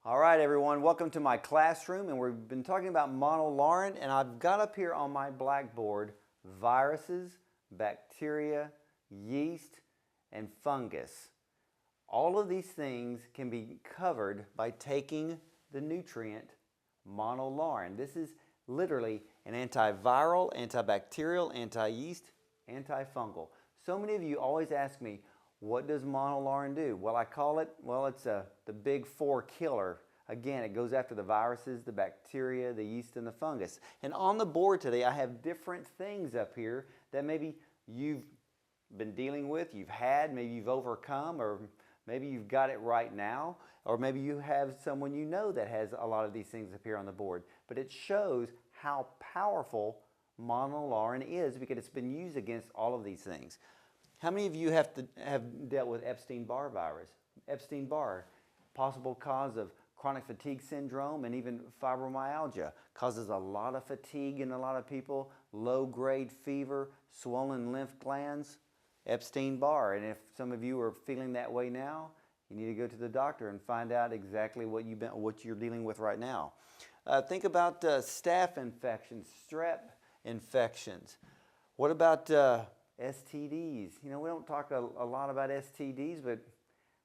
All right, everyone, welcome to my classroom, and we've been talking about monolaurin, and I've got up here on my blackboard viruses, bacteria, yeast, and fungus. All of these things can be covered by taking the nutrient monolaurin. This is literally an antiviral, antibacterial, anti-yeast, antifungal. So many of you always ask me, what does monolaurin do? Well, I call it, it's the big four killer. Again, it goes after the viruses, the bacteria, the yeast, and the fungus. And on the board today, I have different things up here that maybe you've been dealing with, you've had, maybe you've overcome, or maybe you've got it right now, or maybe you have someone you know that has a lot of these things up here on the board. But it shows how powerful monolaurin is because it's been used against all of these things. How many of you have dealt with Epstein-Barr virus? Epstein-Barr, possible cause of chronic fatigue syndrome and even fibromyalgia. Causes a lot of fatigue in a lot of people, low-grade fever, swollen lymph glands. Epstein-Barr, and if some of you are feeling that way now, you need to go to the doctor and find out exactly what you're dealing with right now. Think about staph infections, strep infections. What about STDs? You know, we don't talk a lot about STDs, but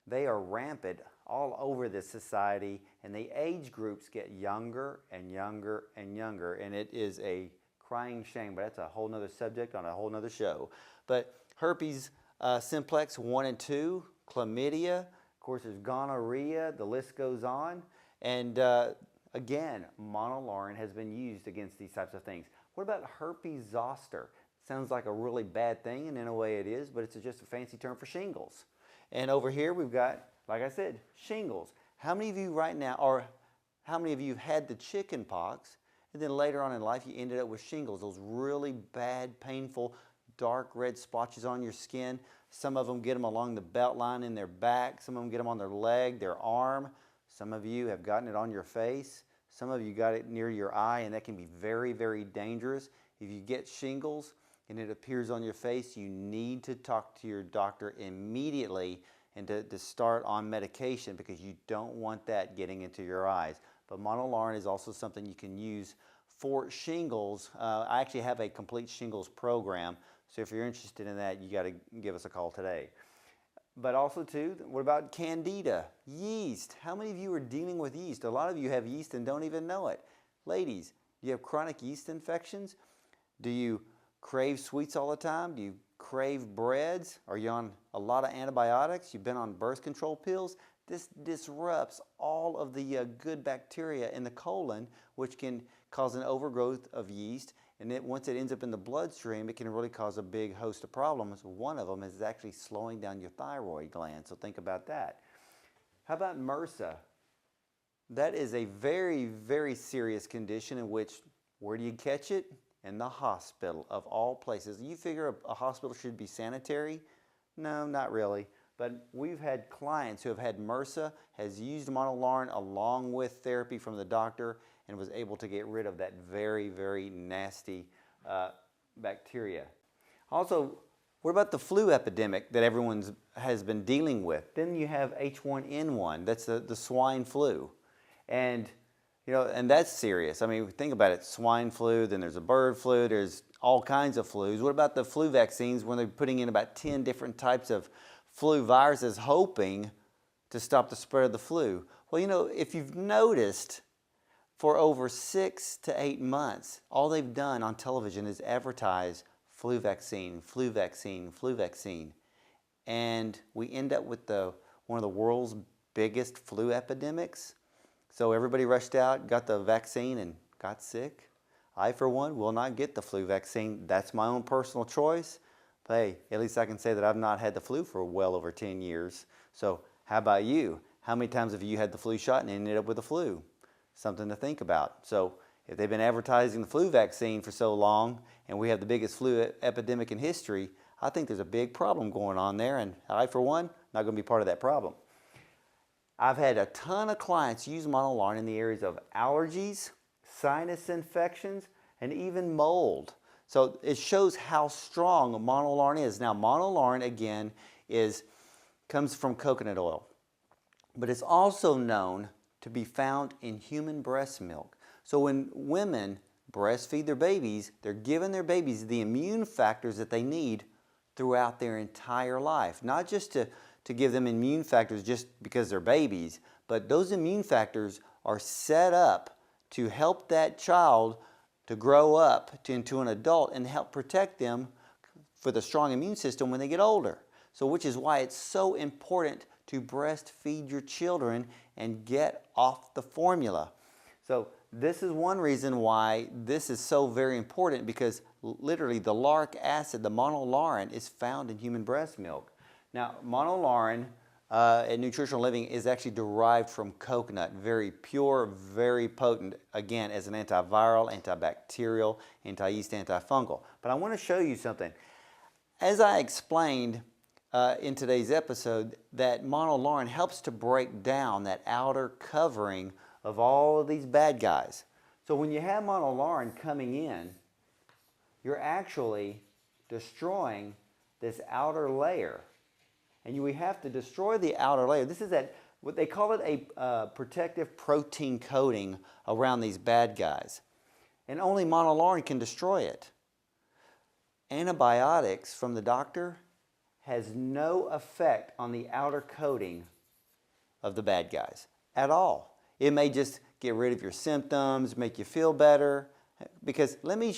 they are rampant all over this society, and the age groups get younger and younger and younger, and it is a crying shame, but that's a whole nother subject on a whole nother show. But herpes simplex 1 and 2, chlamydia, of course there's gonorrhea, the list goes on, and again, monolaurin has been used against these types of things. What about herpes zoster? Sounds like a really bad thing, and in a way it is, but it's just a fancy term for shingles. And over here we've got, like I said, shingles. How many of you right now, or how many of you have had the chicken pox, and then later on in life you ended up with shingles, those really bad, painful, dark red splotches on your skin? Some of them get them along the belt line in their back, some of them get them on their leg, their arm. Some of you have gotten it on your face. Some of you got it near your eye, and that can be very, very dangerous. If you get shingles and it appears on your face, you need to talk to your doctor immediately and to start on medication because you don't want that getting into your eyes. But monolaurin is also something you can use for shingles. I actually have a complete shingles program, so if you're interested in that, you got to give us a call today. But also too, what about candida, yeast? How many of you are dealing with yeast? A lot of you have yeast and don't even know it. Ladies, do you have chronic yeast infections? Do you crave sweets all the time? Do you crave breads? Are you on a lot of antibiotics? You've been on birth control pills? This disrupts all of the good bacteria in the colon, which can cause an overgrowth of yeast. And once it ends up in the bloodstream, it can really cause a big host of problems. One of them is actually slowing down your thyroid gland, so think about that. How about MRSA? That is a very, very serious condition in which, where do you catch it? In the hospital, of all places. You figure a hospital should be sanitary? No, not really. But we've had clients who have had MRSA, has used monolaurin along with therapy from the doctor, and was able to get rid of that very, very nasty bacteria. Also, what about the flu epidemic that everyone has been dealing with? Then you have H1N1, that's the swine flu. And and that's serious. I mean, think about it, swine flu, then there's a bird flu, there's all kinds of flus. What about the flu vaccines when they're putting in about 10 different types of flu viruses hoping to stop the spread of the flu? Well, if you've noticed, for over 6 to 8 months, all they've done on television is advertise flu vaccine, flu vaccine, flu vaccine. And we end up with one of the world's biggest flu epidemics. So everybody rushed out, got the vaccine, and got sick. I, for one, will not get the flu vaccine. That's my own personal choice. But hey, at least I can say that I've not had the flu for well over 10 years. So how about you? How many times have you had the flu shot and ended up with the flu? Something to think about. So if they've been advertising the flu vaccine for so long, and we have the biggest flu epidemic in history, I think there's a big problem going on there, and I, for one, not going to be part of that problem. I've had a ton of clients use monolaurin in the areas of allergies, sinus infections, and even mold. So it shows how strong monolaurin is. Now, monolaurin, again, comes from coconut oil, but it's also known to be found in human breast milk. So when women breastfeed their babies, they're giving their babies the immune factors that they need throughout their entire life. Not just to give them immune factors just because they're babies, but those immune factors are set up to help that child to grow up into an adult and help protect them for the strong immune system when they get older. So which is why it's so important to breastfeed your children and get off the formula. So this is one reason why this is so very important, because literally the lauric acid, the monolaurin, is found in human breast milk. Now, monolaurin at Nutritional Living is actually derived from coconut. Very pure, very potent, again, as an antiviral, antibacterial, anti-yeast, antifungal. But I want to show you something. As I explained in today's episode, that monolaurin helps to break down that outer covering of all of these bad guys. So when you have monolaurin coming in, you're actually destroying this outer layer. And we have to destroy the outer layer. This is what they call it, a protective protein coating around these bad guys. And only monolaurin can destroy it. Antibiotics from the doctor has no effect on the outer coating of the bad guys at all. It may just get rid of your symptoms, make you feel better. Because let me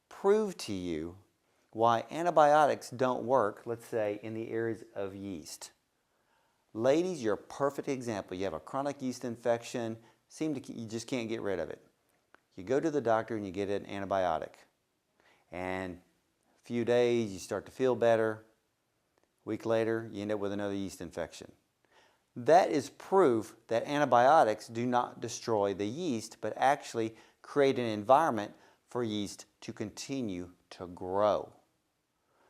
prove to you why antibiotics don't work, let's say, in the areas of yeast. Ladies, you're a perfect example. You have a chronic yeast infection, you just can't get rid of it. You go to the doctor and you get an antibiotic. And a few days, you start to feel better. A week later, you end up with another yeast infection. That is proof that antibiotics do not destroy the yeast, but actually create an environment for yeast to continue to grow.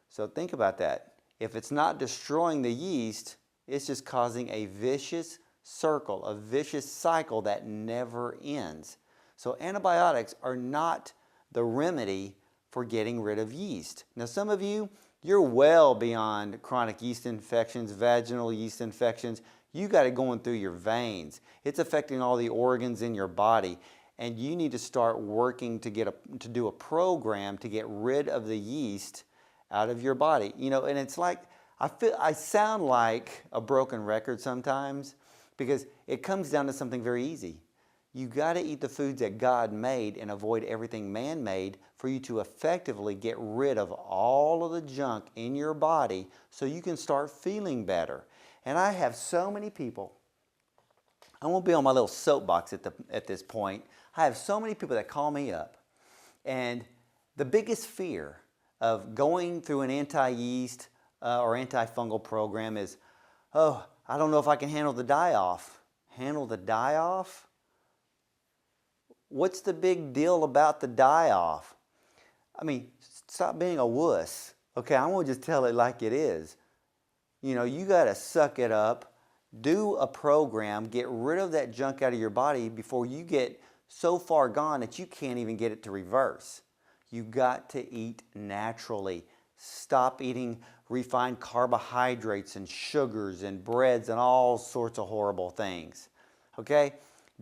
So think about that. If it's not destroying the yeast, it's just causing a vicious circle, a vicious cycle that never ends. So antibiotics are not the remedy for getting rid of yeast. Now some of you, you're well beyond chronic yeast infections, vaginal yeast infections. You got it going through your veins. It's affecting all the organs in your body. And you need to start working to do a program to get rid of the yeast out of your body. You know, and it's like, I sound like a broken record sometimes, because it comes down to something very easy. You got to eat the foods that God made and avoid everything man-made for you to effectively get rid of all of the junk in your body so you can start feeling better. And I have so many people, I won't be on my little soapbox at this point. I have so many people that call me up, and the biggest fear of going through an anti-yeast or antifungal program is, oh, I don't know if I can handle the die-off. Handle the die-off? What's the big deal about the die-off? I mean, stop being a wuss. Okay, I'm going to just tell it like it is. You know, you got to suck it up, do a program, get rid of that junk out of your body before you get so far gone that you can't even get it to reverse. You got to eat naturally. Stop eating refined carbohydrates and sugars and breads and all sorts of horrible things. Okay?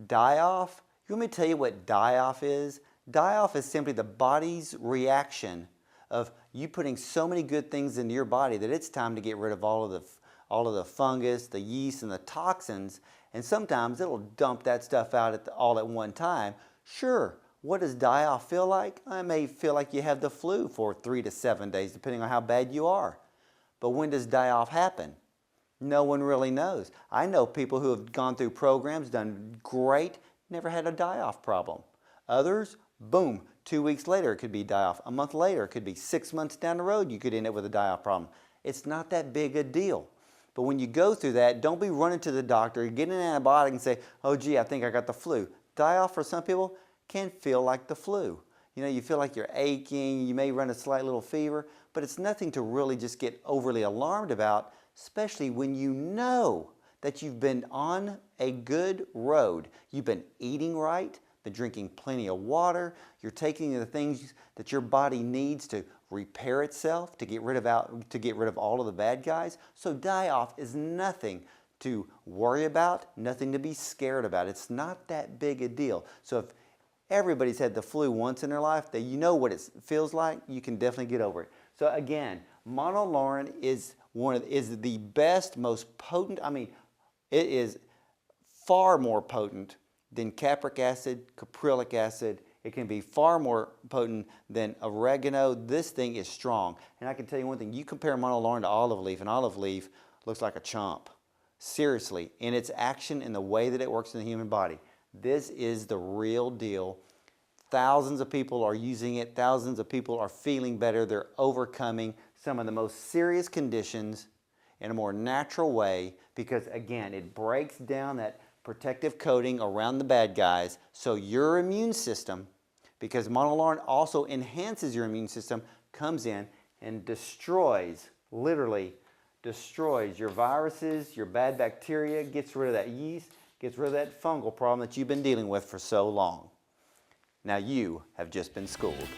Die-off, you want me to tell you what die-off is? Die-off is simply the body's reaction of you putting so many good things into your body that it's time to get rid of all of the fungus, the yeast, and the toxins. And sometimes it'll dump that stuff out all at one time. Sure, what does die-off feel like? It may feel like you have the flu for 3 to 7 days, depending on how bad you are. But when does die-off happen? No one really knows. I know people who have gone through programs, done great, never had a die-off problem. Others, boom, 2 weeks later it could be die-off. A month later, it could be 6 months down the road, you could end up with a die-off problem. It's not that big a deal. But when you go through that, don't be running to the doctor, get an antibiotic and say, oh gee, I think I got the flu. Die-off for some people can feel like the flu. You know, you feel like you're aching, you may run a slight little fever, but it's nothing to really just get overly alarmed about, especially when you know that you've been on a good road. You've been eating right, been drinking plenty of water, you're taking the things that your body needs to repair itself, to get rid of all of the bad guys. So die-off is nothing to worry about, nothing to be scared about. It's not that big a deal. So if everybody's had the flu once in their life, that you know what it feels like, you can definitely get over it. So again, monolaurin is the best, most potent. I mean, it is far more potent than capric acid, caprylic acid. It can be far more potent than oregano. This thing is strong. And I can tell you one thing, you compare monolaurin to olive leaf, and olive leaf looks like a chump. Seriously, in its action and the way that it works in the human body. This is the real deal. Thousands of people are using it. Thousands of people are feeling better. They're overcoming some of the most serious conditions in a more natural way because, again, it breaks down that protective coating around the bad guys. So your immune system, because monolaurin also enhances your immune system, comes in and destroys, literally destroys your viruses, your bad bacteria, gets rid of that yeast, gets rid of that fungal problem that you've been dealing with for so long. Now you have just been schooled.